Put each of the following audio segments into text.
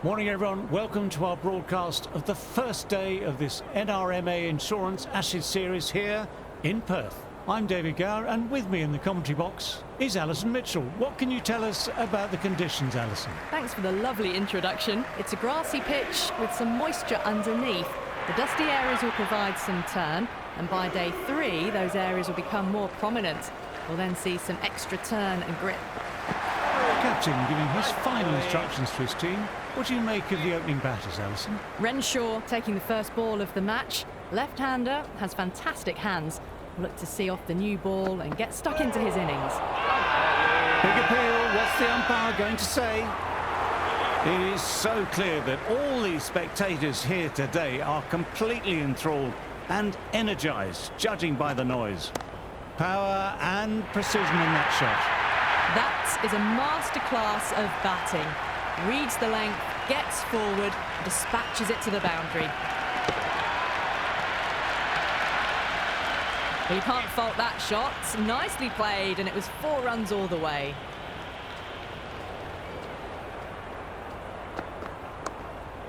Morning everyone, welcome to our broadcast of the first day of this NRMA Insurance Ashes series here in Perth. I'm David Gower and with me in the commentary box is Alison Mitchell. What can you tell us about the conditions, Alison? Thanks for the lovely introduction. It's a grassy pitch with some moisture underneath. The dusty areas will provide some turn, and by day 3 those areas will become more prominent. We'll then see some extra turn and grip. Captain giving his final instructions to his team. What do you make of the opening batters, Alison? Renshaw taking the first ball of the match. Left-hander, has fantastic hands. Look to see off the new ball and get stuck into his innings. Big appeal, what's the umpire going to say? It is so clear that all these spectators here today are completely enthralled and energised, judging by the noise. Power and precision in that shot. That is a masterclass of batting. Reads the length, gets forward, dispatches it to the boundary. But you can't fault that shot. Nicely played, and it was 4 runs all the way.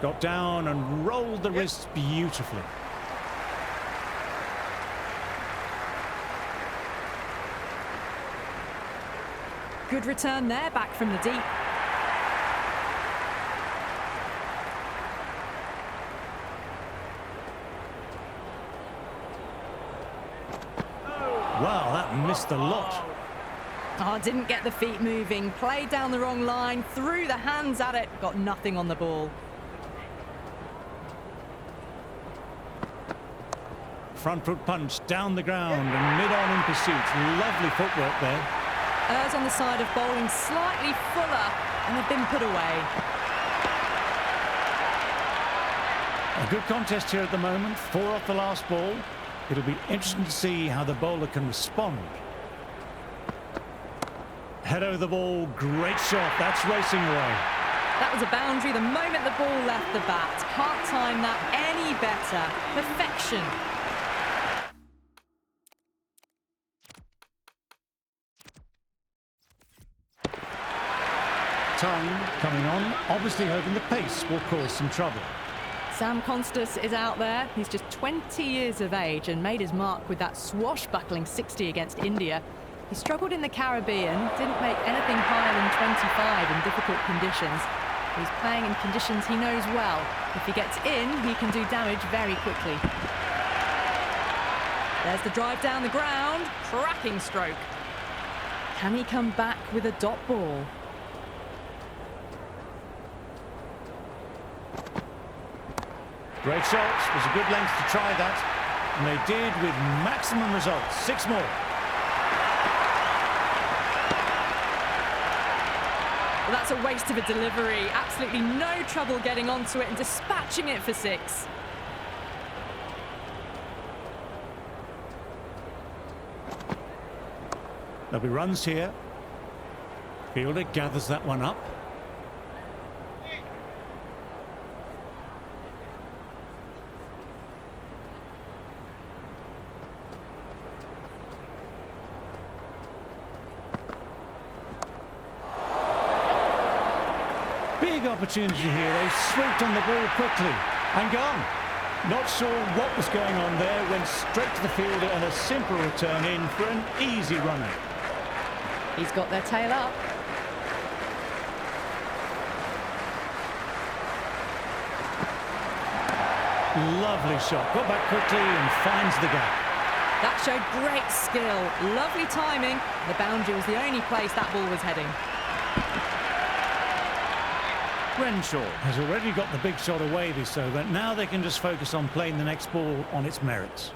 Got down and rolled the wrists beautifully. Good return there, back from the deep. Wow, that missed the lot. Oh, didn't get the feet moving. Played down the wrong line, threw the hands at it, got nothing on the ball. Front foot punch down the ground and mid-on in pursuit. Lovely footwork there. Errs on the side of bowling slightly fuller, and they've been put away. A good contest here at the moment. 4 off the last ball. It'll be interesting to see how the bowler can respond. Head over the ball, great shot, that's racing away. That was a boundary the moment the ball left the bat. Can't time that any better. Perfection. Tongue coming on, obviously hoping the pace will cause some trouble. Sam Constas is out there. He's just 20 years of age and made his mark with that swashbuckling 60 against India. He struggled in the Caribbean, didn't make anything higher than 25 in difficult conditions. He's playing in conditions he knows well. If he gets in, he can do damage very quickly. There's the drive down the ground. Cracking stroke. Can he come back with a dot ball? Great shot, was a good length to try that, and they did with maximum results. 6 more. Well, that's a waste of a delivery. Absolutely no trouble getting onto it and dispatching it for 6. There'll be runs here. Fielder gathers that one up. Big opportunity here. They swooped on the ball quickly and gone. Not sure what was going on there. Went straight to the fielder and a simple return in for an easy runner. He's got their tail up. Lovely shot. Got back quickly and finds the gap. That showed great skill. Lovely timing. The boundary was the only place that ball was heading. Renshaw has already got the big shot away this over. Now they can just focus on playing the next ball on its merits.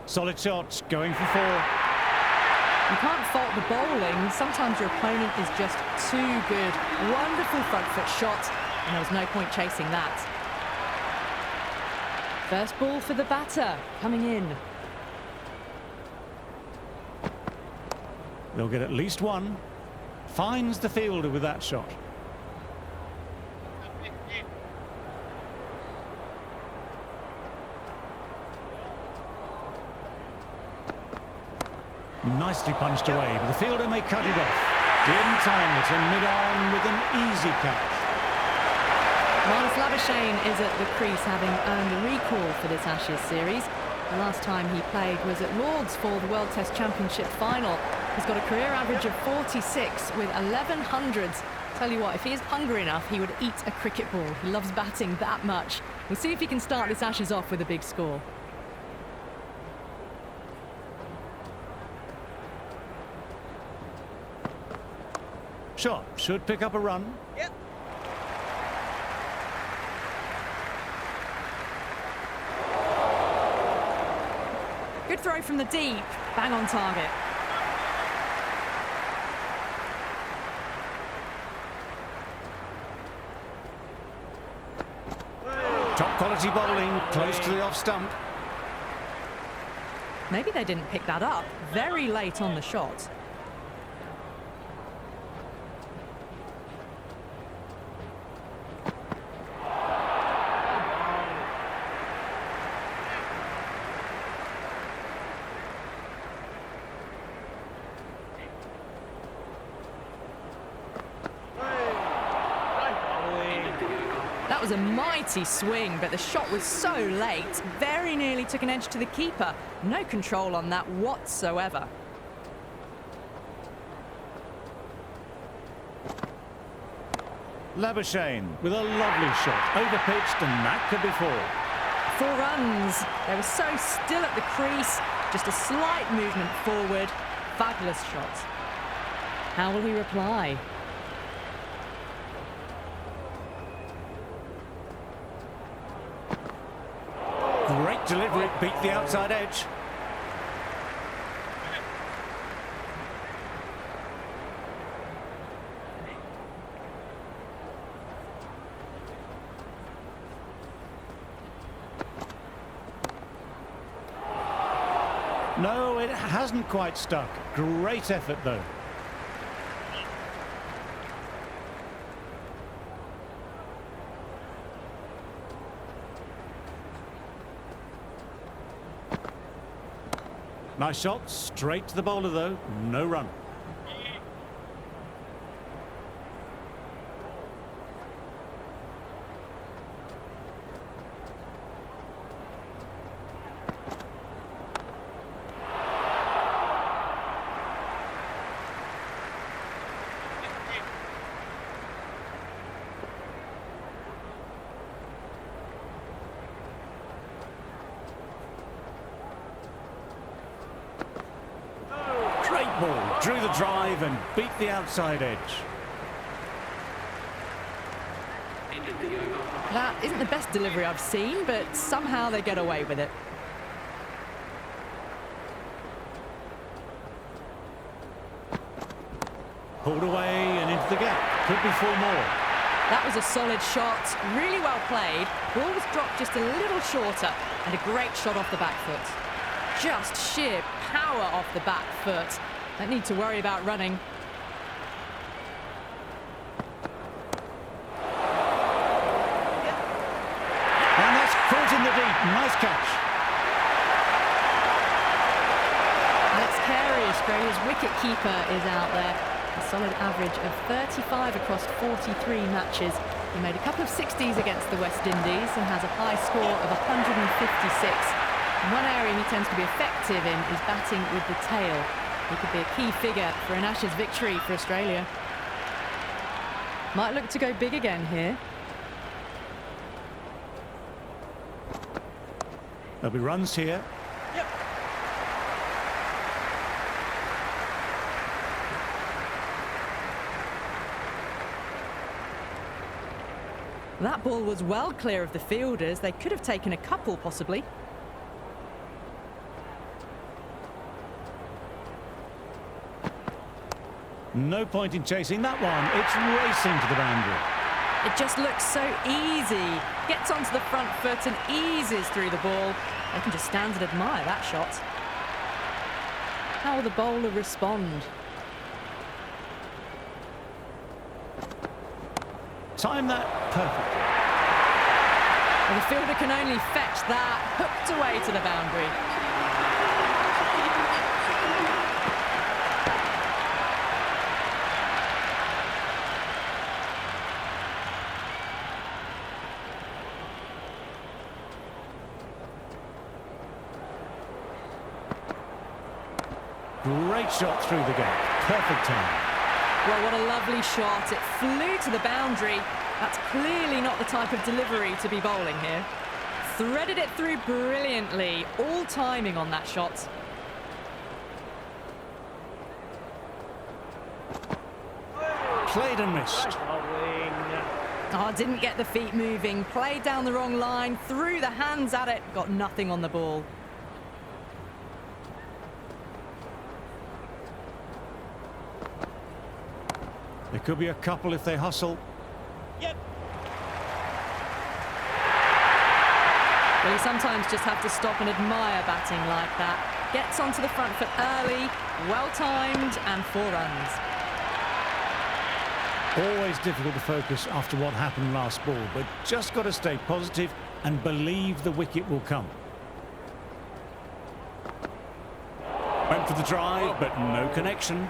Solid shots, going for 4. You can't fault the bowling. Sometimes your opponent is just too good. Wonderful front foot shot, and there was no point chasing that. First ball for the batter, coming in. They'll get at least 1. Finds the fielder with that shot. Nicely punched away, but the fielder may cut it off. Didn't time it and mid-on with an easy catch. Marnus Labuschagne is at the crease, having earned a recall for this Ashes series. The last time he played was at Lord's for the World Test Championship final. He's got a career average of 46 with 11 hundreds. Tell you what, if he is hungry enough, he would eat a cricket ball. He loves batting that much. We'll see if he can start this Ashes off with a big score. Shot should pick up a run. Yep. Good throw from the deep. Bang on target. Top quality bowling, close to the off stump. Maybe they didn't pick that up. Very late on the shot. That was a mighty swing, but the shot was so late. Very nearly took an edge to the keeper. No control on that whatsoever. Labuschagne with a lovely shot, overpitched, and that could be 4. 4 runs. They were so still at the crease. Just a slight movement forward. Fabulous shot. How will he reply? Great delivery, beat the outside edge. No, it hasn't quite stuck. Great effort, though. Nice shot, straight to the bowler, though. No run. Ball, drew the drive and beat the outside edge. That isn't the best delivery I've seen, but somehow they get away with it. Pulled away and into the gap. Could be 4 more. That was a solid shot, really well played. Ball was dropped just a little shorter, and a great shot off the back foot. Just sheer power off the back foot. Don't need to worry about running. And that's caught in the deep. Nice catch. Alex Carey, Australia's wicket-keeper, is out there. A solid average of 35 across 43 matches. He made a couple of 60s against the West Indies and has a high score of 156. One area he tends to be effective in is batting with the tail. He could be a key figure for an Ashes victory for Australia. Might look to go big again here. There'll be runs here. Yep. That ball was well clear of the fielders. They could have taken a couple, possibly. No point in chasing that one. It's racing to the boundary. It just looks so easy. Gets onto the front foot and eases through the ball. They can just stand and admire that shot. How will the bowler respond? Time that perfectly. Well, the fielder can only fetch that, hooked away to the boundary. great shot through the gap. Perfect time. Well, what a lovely shot. It flew to the boundary. That's clearly not the type of delivery to be bowling here. Threaded it through brilliantly. All timing on that shot. Played and missed. Oh, didn't get the feet moving. Played down the wrong line. Threw the hands at it. Got nothing on the ball. There could be a couple if they hustle. Yep. Well, you sometimes just have to stop and admire batting like that. Gets onto the front foot early, well-timed, and 4 runs. Always difficult to focus after what happened last ball, but just got to stay positive and believe the wicket will come. Went for the drive, but no connection.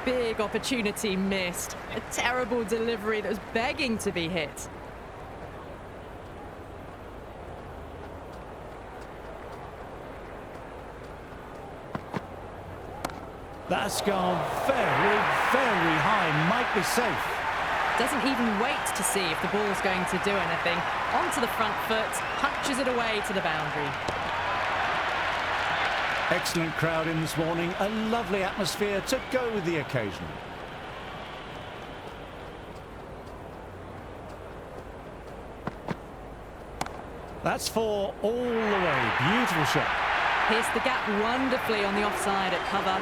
Big opportunity missed. A terrible delivery that was begging to be hit. That's gone very, very high. Might be safe. Doesn't even wait to see if the ball's going to do anything. Onto the front foot, punches it away to the boundary. Excellent crowd in this morning. A lovely atmosphere to go with the occasion. That's 4 all the way. Beautiful shot. Pierced the gap wonderfully on the offside at cover.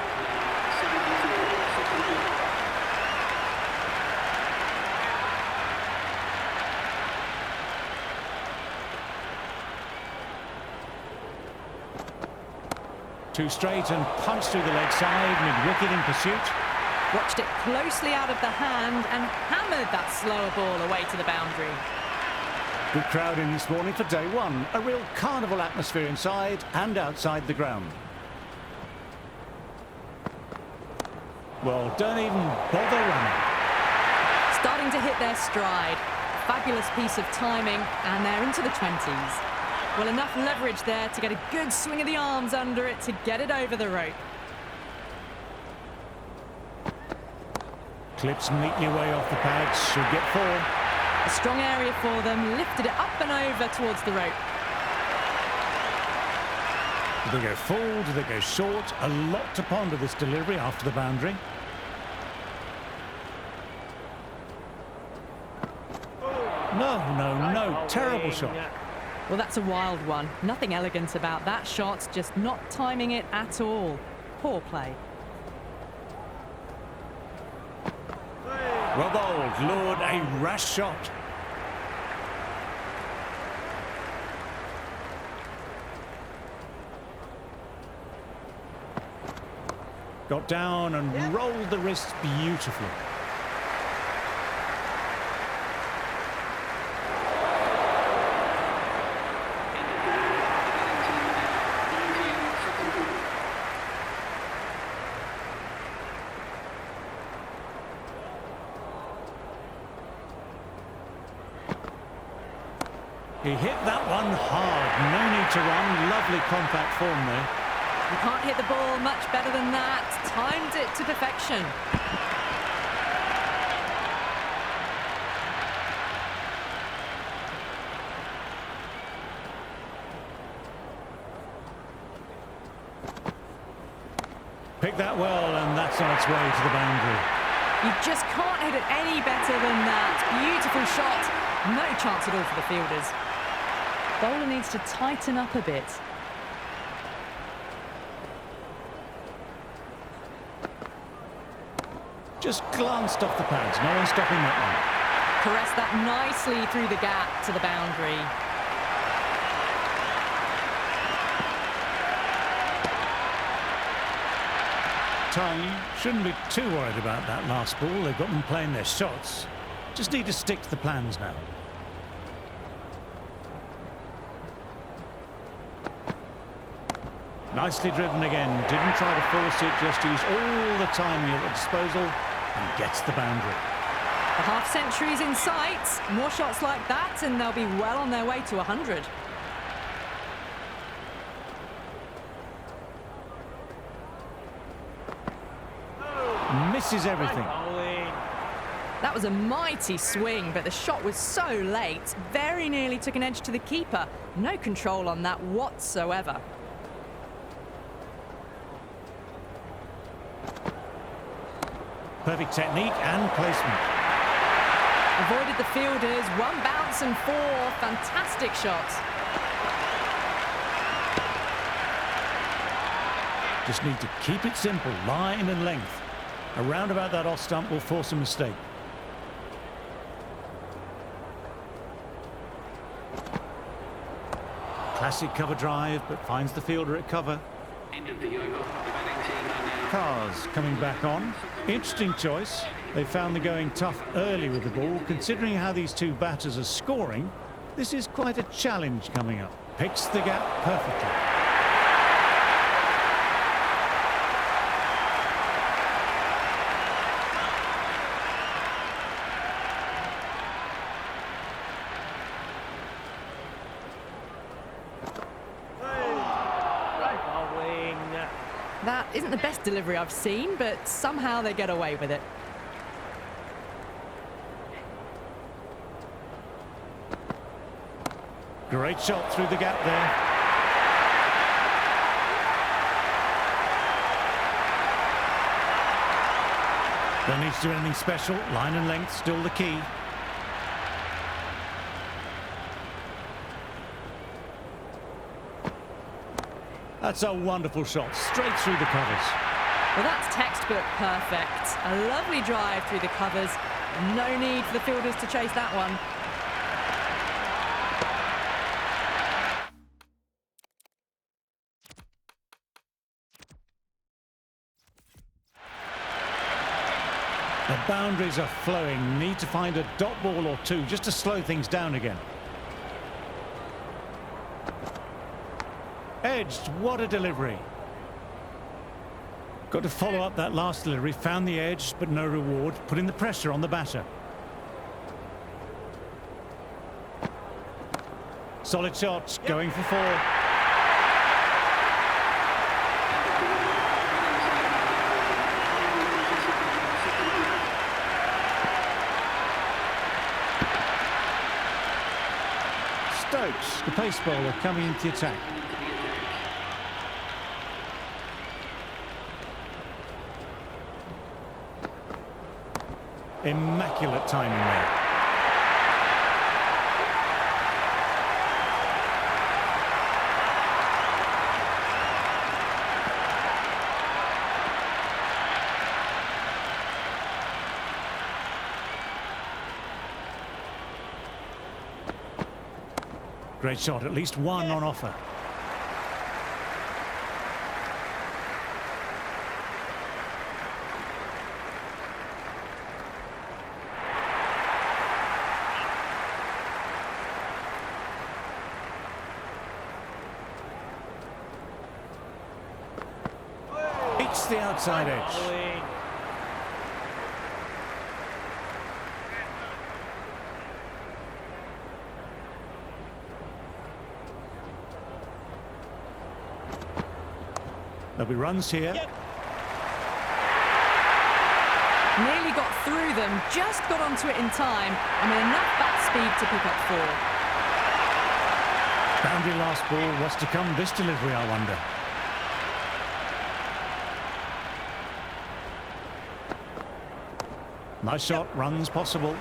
Too straight and punched through the leg side, mid-wicket in pursuit. Watched it closely out of the hand and hammered that slower ball away to the boundary. Good crowd in this morning for day one. A real carnival atmosphere inside and outside the ground. Well, don't even bother running. Starting to hit their stride. Fabulous piece of timing, and they're into the 20s. Well, enough leverage there to get a good swing of the arms under it to get it over the rope. Clips neatly away off the pads, should get 4. A strong area for them, lifted it up and over towards the rope. Do they go full? Do they go short? A lot to ponder this delivery after the boundary. No. Terrible shot. Well, that's a wild one. Nothing elegant about that shot, just not timing it at all. Poor play. Well bowled, lured, a rash shot. Got down and rolled the wrists beautifully. He hit that one hard. No need to run. Lovely compact form there. You can't hit the ball much better than that. Timed it to perfection. Picked that well, and that's on its way to the boundary. You just can't hit it any better than that. Beautiful shot. No chance at all for the fielders. Bowler needs to tighten up a bit. Just glanced off the pads. No one stopping that one. Caressed that nicely through the gap to the boundary. Tongue shouldn't be too worried about that last ball. They've got them playing their shots. Just need to stick to the plans now. Nicely driven again. Didn't try to force it, just used all the timing at the disposal and gets the boundary. The half-century's in sight. More shots like that and they'll be well on their way to 100. misses everything. That was a mighty swing, but the shot was so late. Very nearly took an edge to the keeper. No control on that whatsoever. Perfect technique and placement. Avoided the fielders, one bounce and four. Fantastic shots. Just need to keep it simple, line and length. Around about that off stump will force a mistake. Classic cover drive, but finds the fielder at cover. End of the over. The batting team are now. Cars coming back on. Interesting choice. They found the going tough early with the ball. Considering how these two batters are scoring, this is quite a challenge coming up. Picks the gap perfectly. That isn't the best delivery I've seen, but somehow they get away with it. Great shot through the gap there. Don't need to do anything special. Line and length still the key. That's a wonderful shot, straight through the covers. Well, that's textbook perfect. A lovely drive through the covers. No need for the fielders to chase that one. The boundaries are flowing. Need to find a dot ball or two just to slow things down again. Edged, what a delivery. Got to follow up that last delivery. Found the edge, but no reward. Putting the pressure on the batter. Solid shot, going for four. Stokes, the pace bowler, coming into the attack. Immaculate timing there. Great shot, at least one on offer. It's the outside edge. There'll be runs here. Nearly got through them, just got onto it in time, and with enough bat speed to pick up four. Boundary last ball. What's to come this delivery, I wonder. Nice shot, runs possible.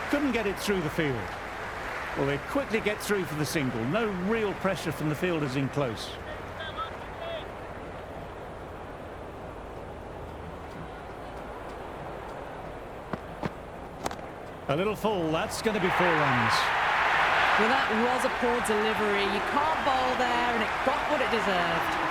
Couldn't get it through the field. Well, they quickly get through for the single. No real pressure from the fielders in close. A little full, that's going to be 4 runs. Well, that was a poor delivery. You can't bowl there, and it got what it deserved.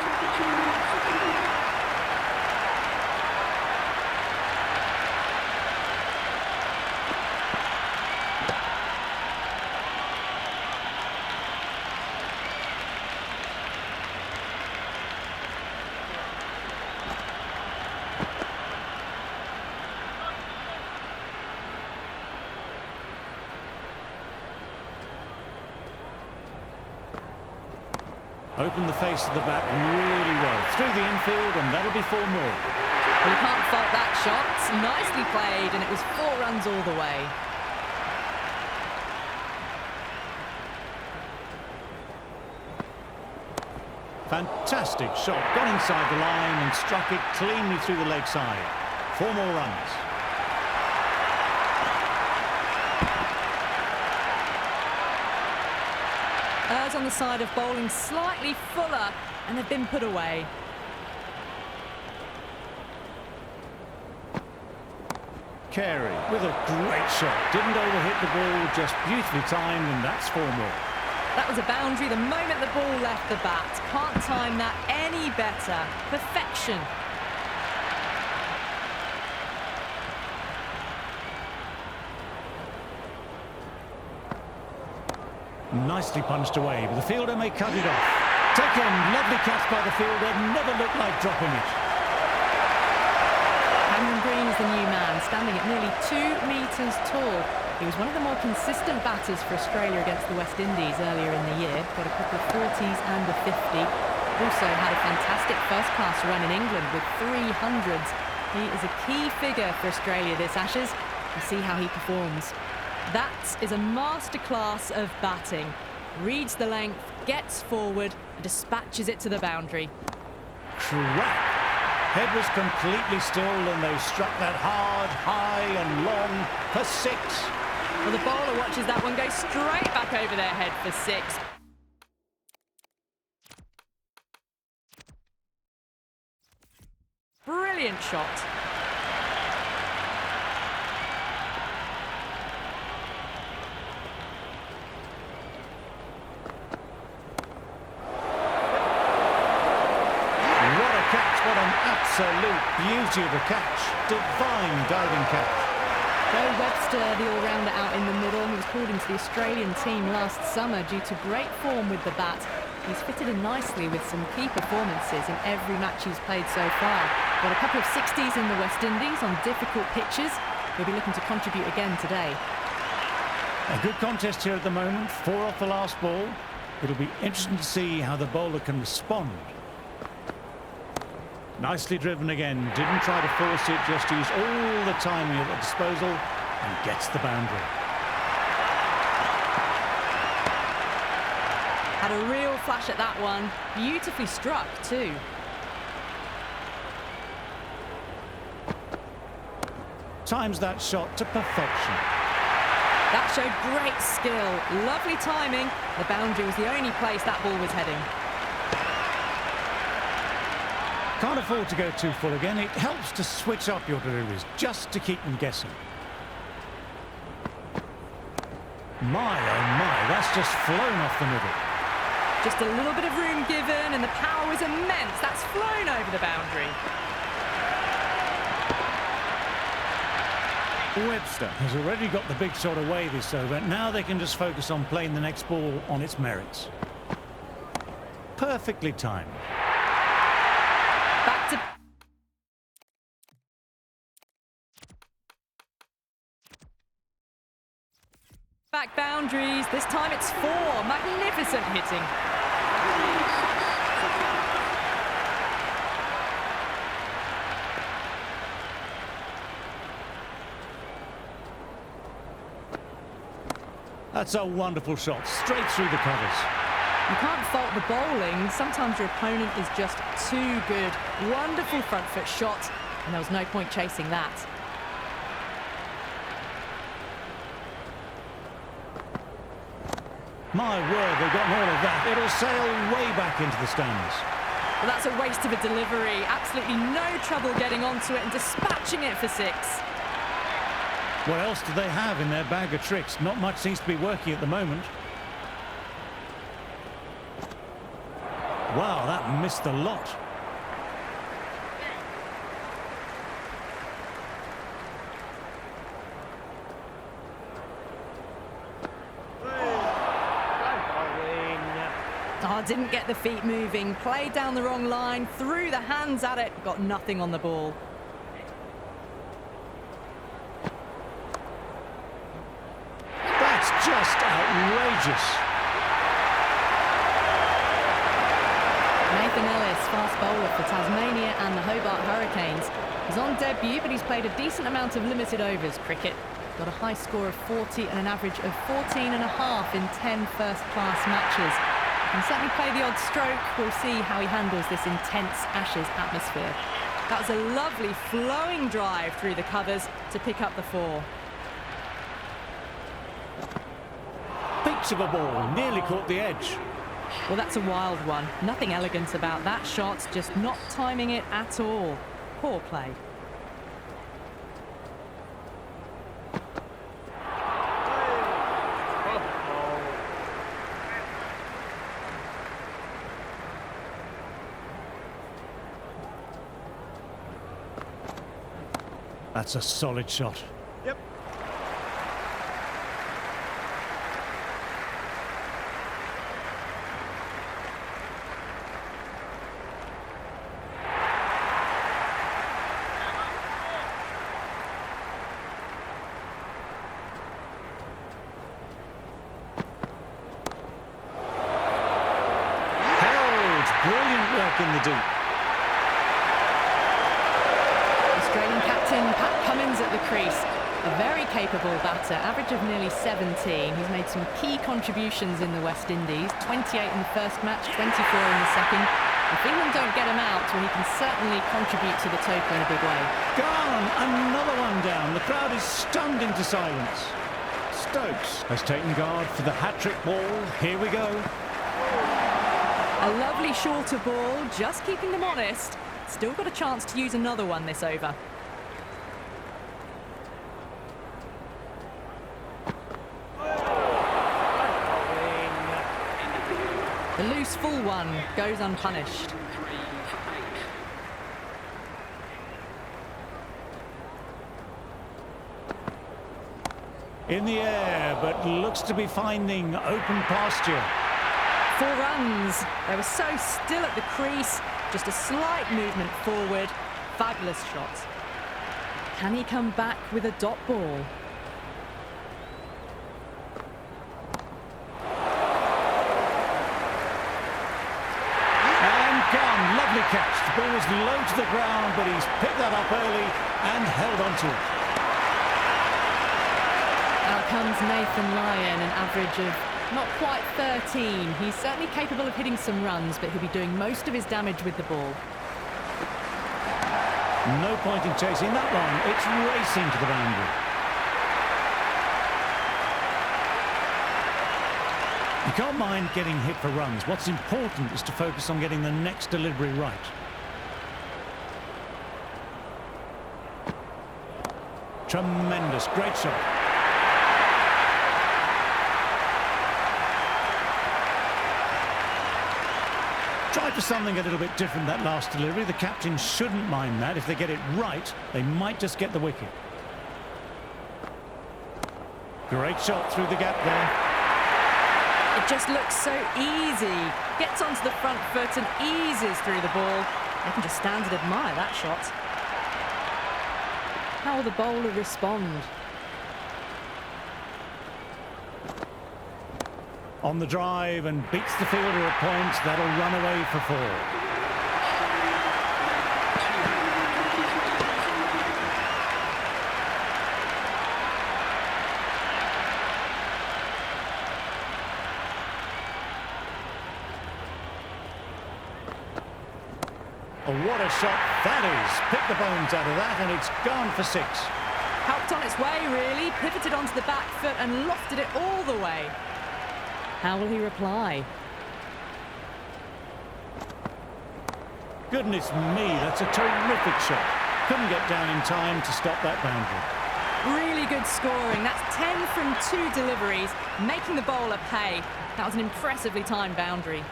Opened the face of the bat really well. Through the infield, and that'll be 4 more. Well, you can't fault that shot. Nicely played, and it was 4 runs all the way. Fantastic shot. Got inside the line and struck it cleanly through the leg side. 4 more runs. Errs on the side of bowling slightly fuller, and they've been put away. Carey with a great shot. Didn't overhit the ball, just beautifully timed, and that's 4 more. That was a boundary the moment the ball left the bat. Can't time that any better. Perfection. Nicely punched away, but the fielder may cut it off. Taken, lovely catch by the fielder, never looked like dropping it. Cameron Green is the new man, standing at nearly 2 metres tall. He was one of the more consistent batters for Australia against the West Indies earlier in the year. Got a couple of 40s and a 50. Also had a fantastic first-class run in England with 300s. He is a key figure for Australia this Ashes. We'll see how he performs. That is a masterclass of batting. Reads the length, gets forward, and dispatches it to the boundary. Crack! Head was completely still, and they struck that hard, high and long for 6. Well, the bowler watches that one go straight back over their head for 6. Brilliant shot. What an absolute beauty of a catch. Divine diving catch. Joe Webster, the all-rounder out in the middle, he was called into the Australian team last summer due to great form with the bat. He's fitted in nicely with some key performances in every match he's played so far. Got a couple of 60s in the West Indies on difficult pitches. He'll be looking to contribute again today. A good contest here at the moment. 4 off the last ball. It'll be interesting to see how the bowler can respond. Nicely driven again, didn't try to force it, just used all the timing at disposal and gets the boundary. Had a real flash at that one, beautifully struck too. Times that shot to perfection. That showed great skill, lovely timing. The boundary was the only place that ball was heading. Can't afford to go too full again. It helps to switch up your deliveries, just to keep them guessing. My, oh my, that's just flown off the middle. Just a little bit of room given, and the power was immense. That's flown over the boundary. Webster has already got the big shot away this over. Now they can just focus on playing the next ball on its merits. Perfectly timed. Back to... Back boundaries. This time it's 4. Magnificent hitting. That's a wonderful shot, straight through the covers. You can't fault the bowling. Sometimes your opponent is just too good. Wonderful front foot shot, and there was no point chasing that. My word, they've gotten all of that. It'll sail way back into the stands. Well, that's a waste of a delivery. Absolutely no trouble getting onto it and dispatching it for 6. What else do they have in their bag of tricks? Not much seems to be working at the moment. Wow, that missed a lot. Oh, didn't get the feet moving. Played down the wrong line, threw the hands at it, got nothing on the ball. That's just outrageous. fast bowler for Tasmania and the Hobart Hurricanes. He's on debut, but he's played a decent amount of limited overs cricket. Got a high score of 40 and an average of 14 and a half in 10 first-class matches. He can certainly play the odd stroke. We'll see how he handles this intense Ashes atmosphere. That was a lovely flowing drive through the covers to pick up the 4. Beats of a ball, nearly caught the edge. Well, that's a wild one. Nothing elegant about that shot, just not timing it at all. Poor play. That's a solid shot. Yep. Held. Brilliant work in the deep. Australian captain Pat Cummins at the crease. A very capable batter, average of nearly 17. He's made some key contributions in the West Indies. 28 in the first match, 24 in the second. If England don't get him out, well, he can certainly contribute to the total in a big way. Gone. Another one down. The crowd is stunned into silence. Stokes has taken guard for the hat-trick ball. Here we go. A lovely shorter ball, just keeping them honest. Still got a chance to use another one this over. The loose full one goes unpunished. 3 for 8. In the air, but looks to be finding open pasture. 4 runs. They were so still at the crease. Just a slight movement forward. Fabulous shot. Can he come back with a dot ball? And gone. Lovely catch. The ball was low to the ground, but he's picked that up early and held onto it. Out comes Nathan Lyon, an average of not quite 13. He's certainly capable of hitting some runs, but he'll be doing most of his damage with the ball. No point in chasing that one. It's racing to the boundary. You can't mind getting hit for runs. What's important is to focus on getting the next delivery right. Tremendous. Great shot. Try for something a little bit different that last delivery. The captain shouldn't mind that. If they get it right, they might just get the wicket. Great shot through the gap there. It just looks so easy. Gets onto the front foot and eases through the ball. They can just stand and admire that shot. How will the bowler respond? On the drive and beats the fielder at points. That'll run away for 4. Oh, what a shot that is. Pick the bones out of that and it's gone for 6. Helped on its way, really. Pivoted onto the back foot and lofted it all the way. How will he reply? Goodness me, that's a terrific shot. Couldn't get down in time to stop that boundary. Really good scoring. That's 10 from 2 deliveries, making the bowler pay. That was an impressively timed boundary.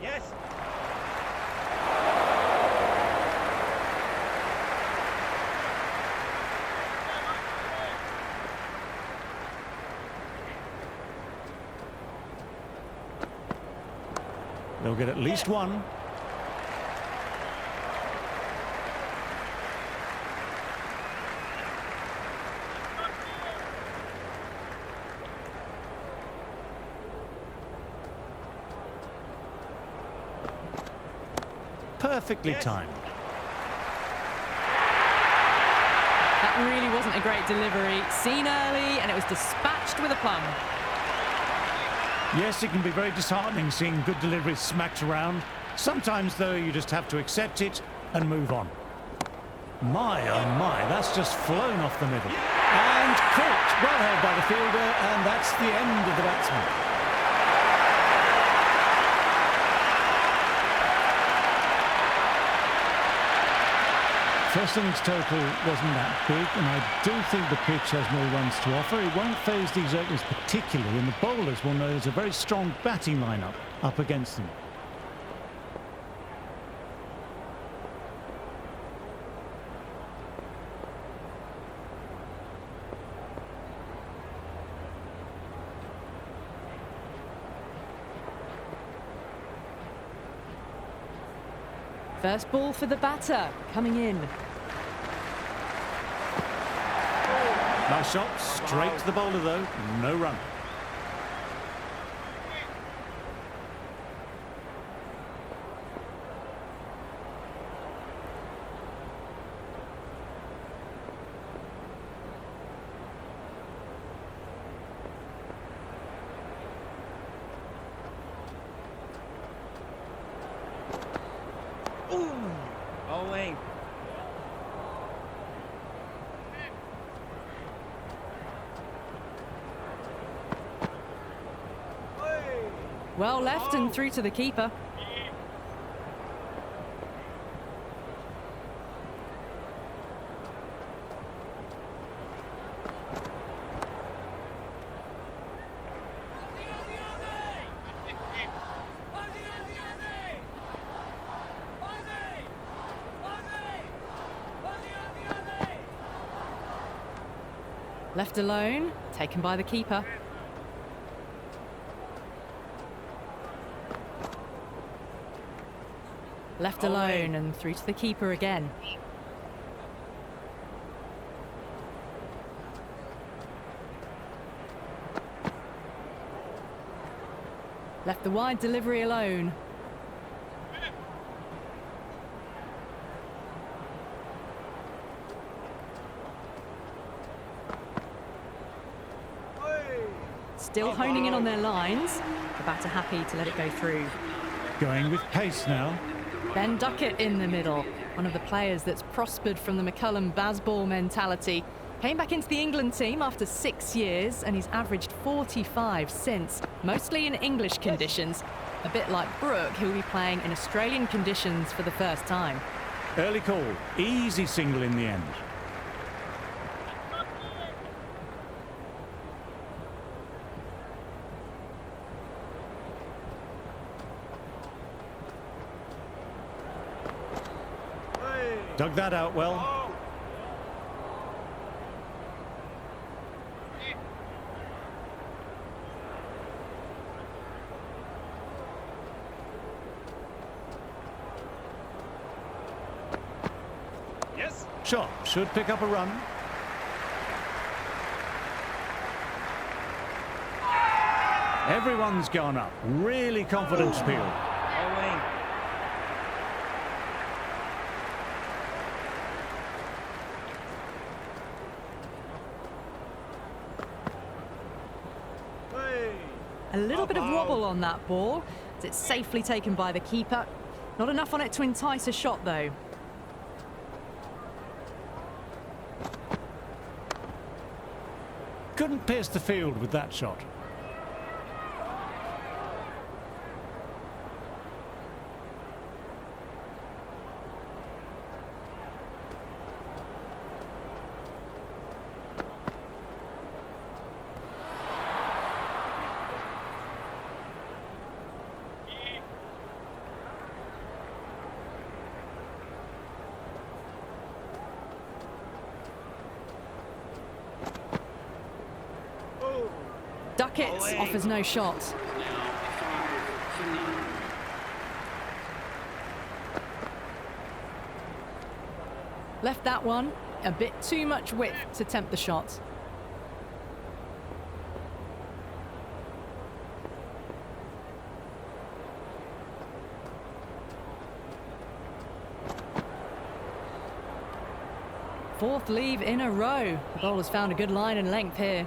Yes. They'll get at least one. perfectly Yes. timed. That really wasn't a great delivery. Seen early, and it was dispatched with aplomb. Yes, it can be very disheartening seeing good deliveries smacked around. Sometimes, though, you just have to accept it and move on. My, oh my, that's just flown off the middle. And caught, well held by the fielder, and that's the end of the batsman. First innings total wasn't that big, and I do think the pitch has more runs to offer. It won't phase these openers particularly, and the bowlers will know there's a very strong batting lineup up against them. First ball for the batter, coming in. Nice shot, straight to the bowler though, no run. Bowling. Well left and through to the keeper. Left alone, taken by the keeper. Left alone and through to the keeper again. Left the wide delivery alone. Still honing in on their lines. The batter happy to let it go through. Going with pace now. Ben Duckett in the middle, one of the players that's prospered from the McCullum Bazball mentality. Came back into the England team after 6 years, and he's averaged 45 since, mostly in English conditions. A bit like Brooke, who'll be playing in Australian conditions for the first time. Early call, easy single in the end. Dug that out well. Yes. Shot should pick up a run. Everyone's gone up. Really confident appeal. Bowling. A little bit of wobble on that ball, as it's safely taken by the keeper. Not enough on it to entice a shot, though. Couldn't pierce the field with that shot. Duckett offers no shot. Left that one. A bit too much width to tempt the shot. fourth leave in a row. The bowler's found a good line and length here.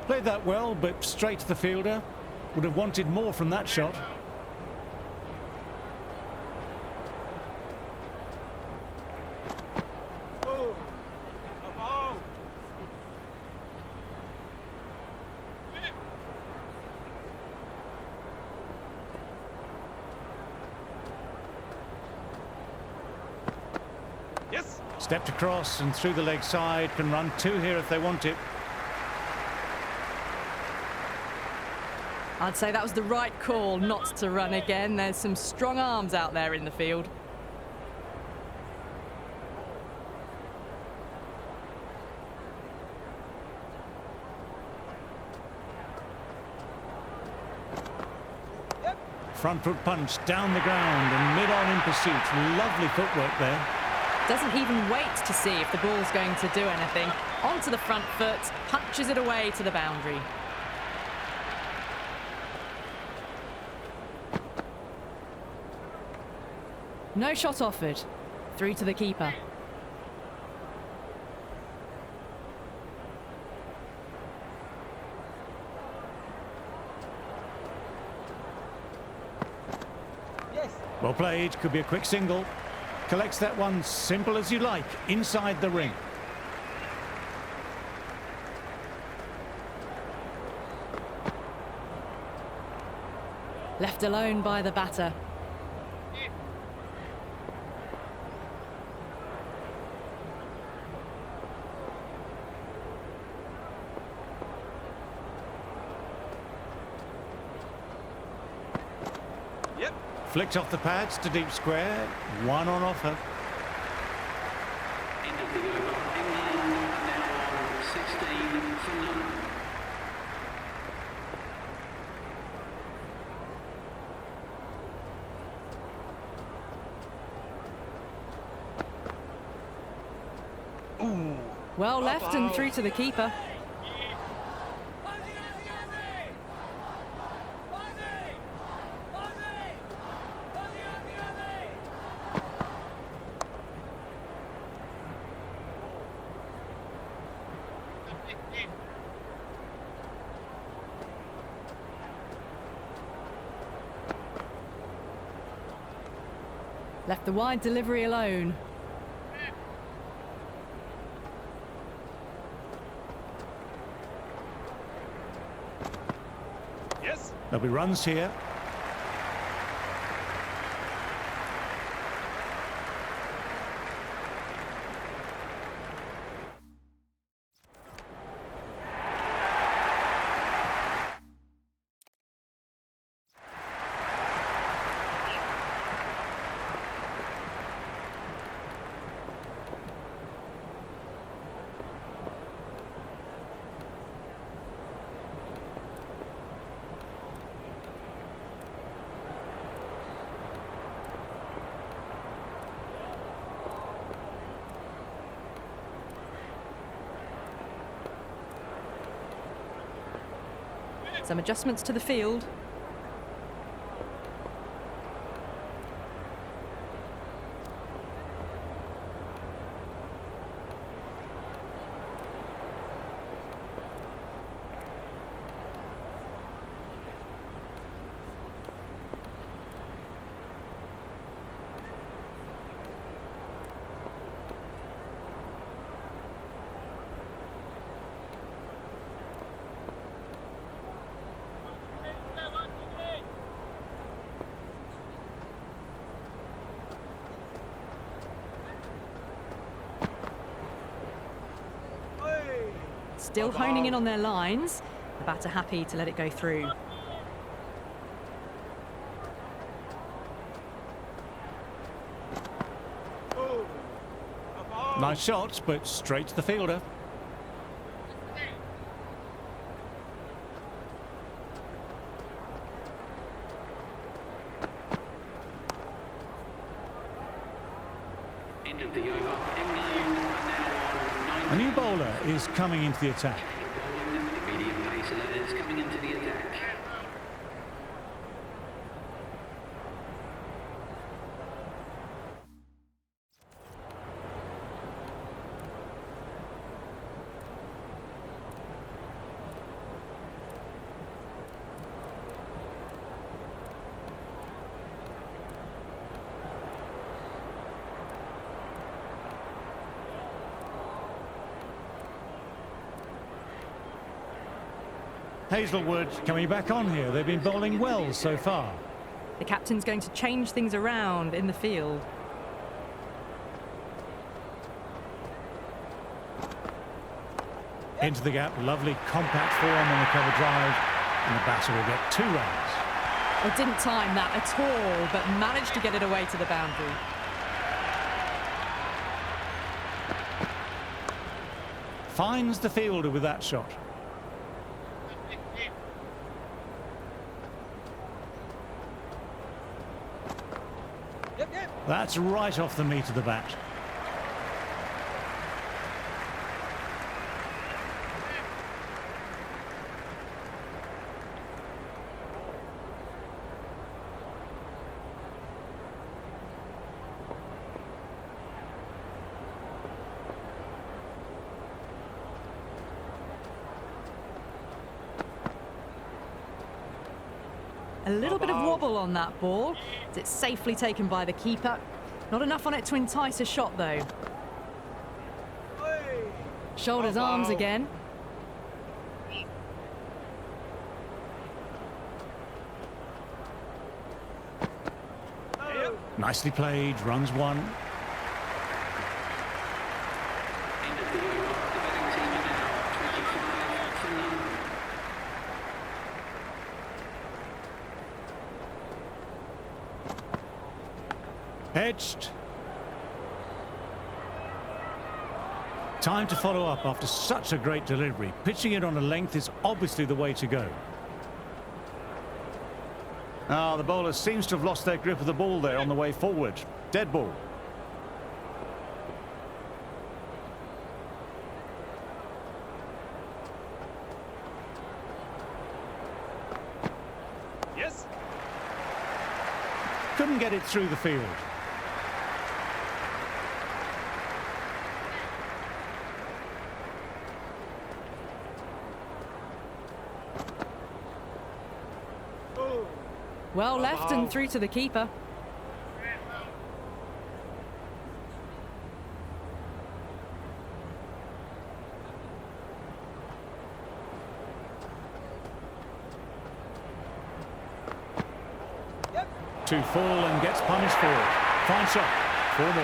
Played that well, but straight to the fielder. Would have wanted more from that shot. Yes. Stepped across and through the leg side. Can run two here if they want it. I'd say that was the right call not to run again. There's some strong arms out there in the field. Front foot punch down the ground and mid-on in pursuit. Lovely footwork there. Doesn't even wait to see if the ball's going to do anything. Onto the front foot, punches it away to the boundary. No shot offered. Through to the keeper. Yes. Well played, could be a quick single. Collects that one simple as you like, inside the ring. Left alone by the batter. Yep. Flicked off the pads to deep square. One on offer. End of the over. England now on 16 Finland. Well left and through to the keeper. Left the wide delivery alone. Yes. There'll be runs here. Some adjustments to the field. Still honing in on their lines. The batter happy to let it go through. Nice shots, but straight to the fielder. End of the over. England now on 9. A new bowler is coming into the attack. Medium pace letters coming into the Hazelwood coming back on here. They've been bowling well so far. The captain's going to change things around in the field. Into the gap, lovely compact form on the cover drive, and the batter will get 2 runs. They didn't time that at all, but managed to get it away to the boundary. Finds the fielder with that shot. Yep, yep. That's right off the meat of the bat. A little bit of wobble on that ball. It's safely taken by the keeper. Not enough on it to entice a shot, though. Shoulders, arms again. Nicely played, runs 1. End of the over. The batting team are now 25 for none. Edged. Time to follow up after such a great delivery. Pitching it on a length is obviously the way to go. The bowler seems to have lost their grip of the ball there on the way forward. Dead ball. Yes. Couldn't get it through the field. Well left and through to the keeper. To fall and gets punished for it. Fine shot. 4 more.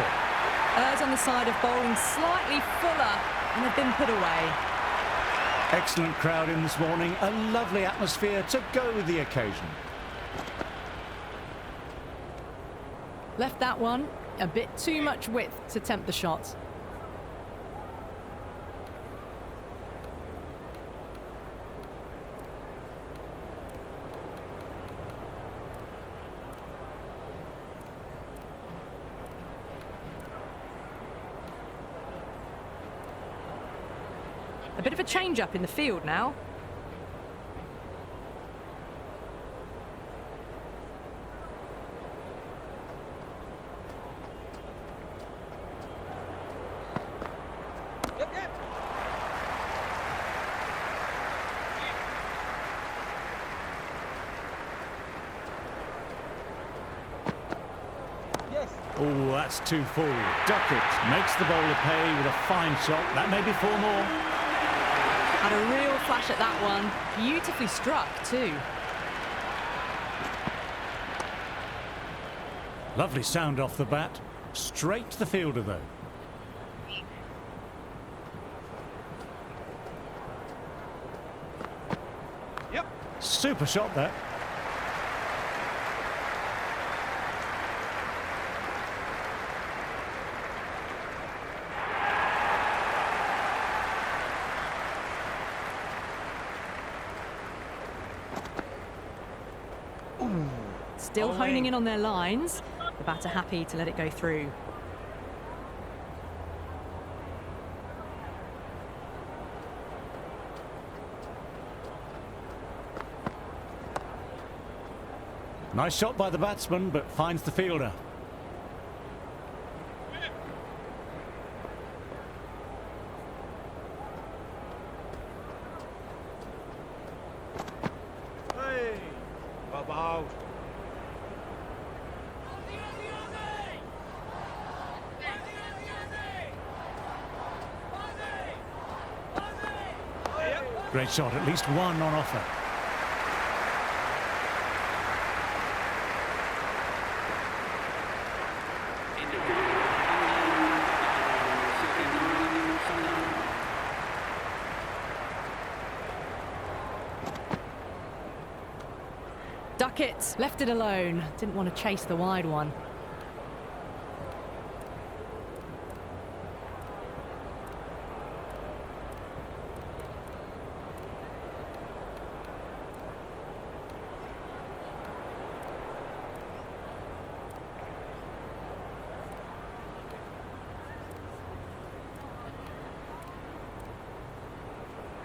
Errs on the side of bowling slightly fuller and have been put away. Excellent crowd in this morning. A lovely atmosphere to go with the occasion. Left that one a bit too much width to tempt the shot. A bit of a change-up in the field now. Yep, yep. Yes. Oh, that's too full. Duckett makes the bowler pay with a fine shot. That may be 4 more. Had a real flash at that one. Beautifully struck too. Lovely sound off the bat. Straight to the fielder though. Yep. Super shot there. Still honing in on their lines. The batter happy to let it go through. Nice shot by the batsman, but finds the fielder. Hey. Wow. Great shot, at least 1 on offer. Duckett left it alone. Didn't want to chase the wide one.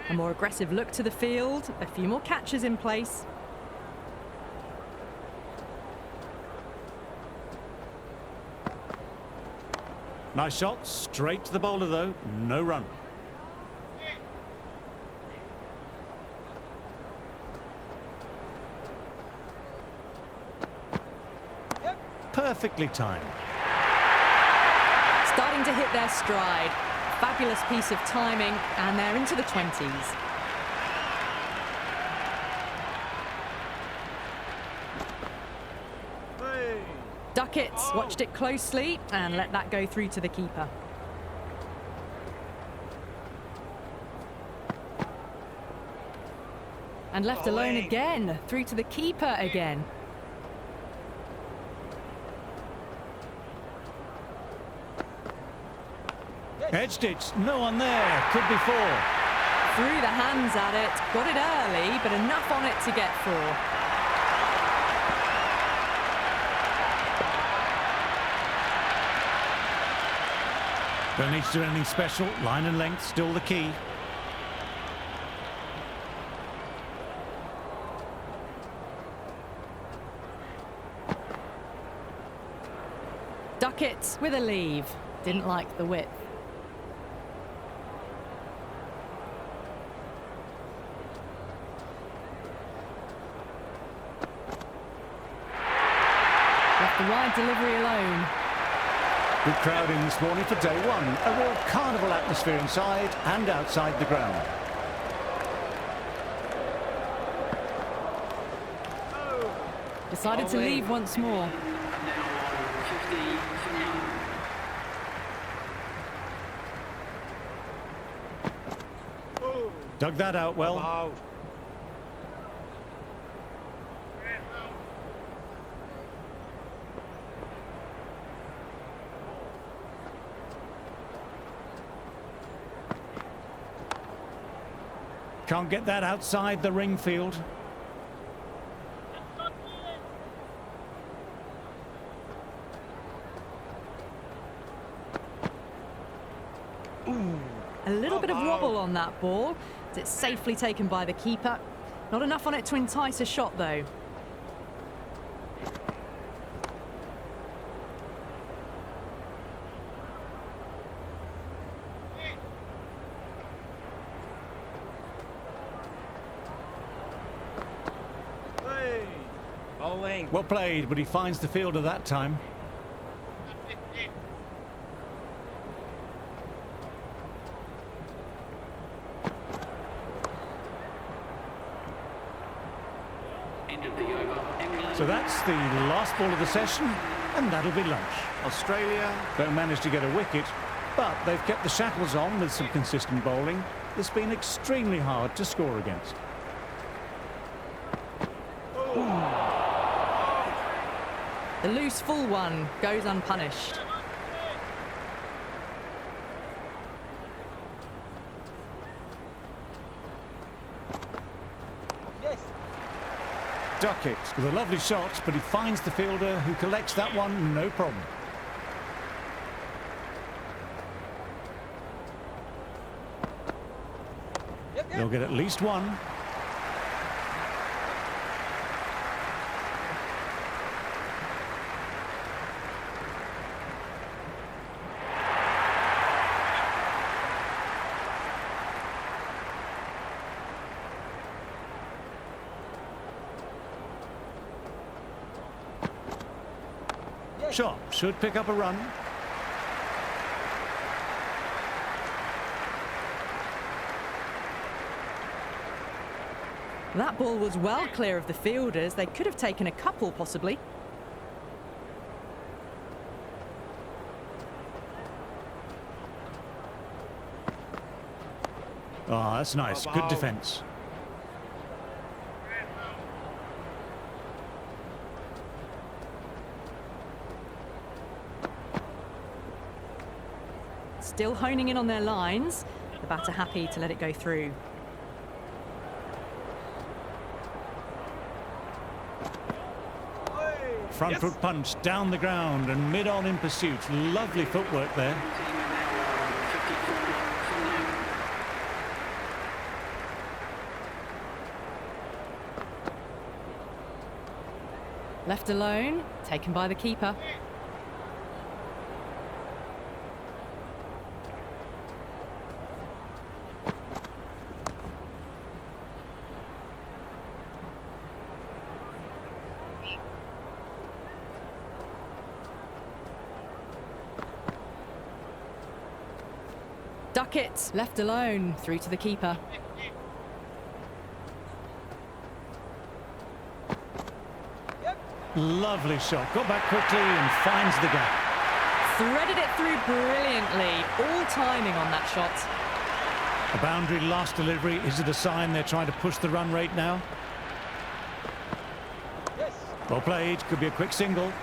A more aggressive look to the field, a few more catches in place. Nice shot, straight to the bowler though, no run. Perfectly timed. Starting to hit their stride. Fabulous piece of timing, and they're into the 20s. Hey. Duckett watched it closely and let that go through to the keeper. And left alone again, through to the keeper again. Edged it, no one there, could be four. Threw the hands at it, got it early, but enough on it to get four. Don't need to do anything special, line and length still the key. Duckett with a leave. Didn't like the width. Left the wide delivery alone. Good crowd in this morning for day one. A real carnival atmosphere inside and outside the ground. Decided to leave once more. Now 50 for London. Dug that out well. Out. Can't get that outside the ring field. A little bit of wobble on that ball. It's safely taken by the keeper. Not enough on it to entice a shot, though. Hey. Bowling. Well played, but he finds the fielder that time. End of the over. England. So that's the last ball of the session, and that'll be lunch. Australia don't manage to get a wicket, but they've kept the shackles on with some consistent bowling. It's been extremely hard to score against. The loose full one goes unpunished. Yes. Duckett with a lovely shot, but he finds the fielder who collects that one, no problem. Yep, They'll yep. get at least one. Shot should pick up a run. That ball was well clear of the fielders. They could have taken a couple, possibly. Ah, that's nice. Good defence. still honing in on their lines. The batter happy to let it go through. Front foot punch down the ground and mid-on in pursuit. Lovely footwork there. Team are now 54 for Luke. Left alone, taken by the keeper. Duckett, left alone, through to the keeper. Lovely shot. Got back quickly and finds the gap. Threaded it through brilliantly. All timing on that shot. A boundary last delivery. Is it a sign they're trying to push the run rate now? Yes. Well played. Could be a quick single.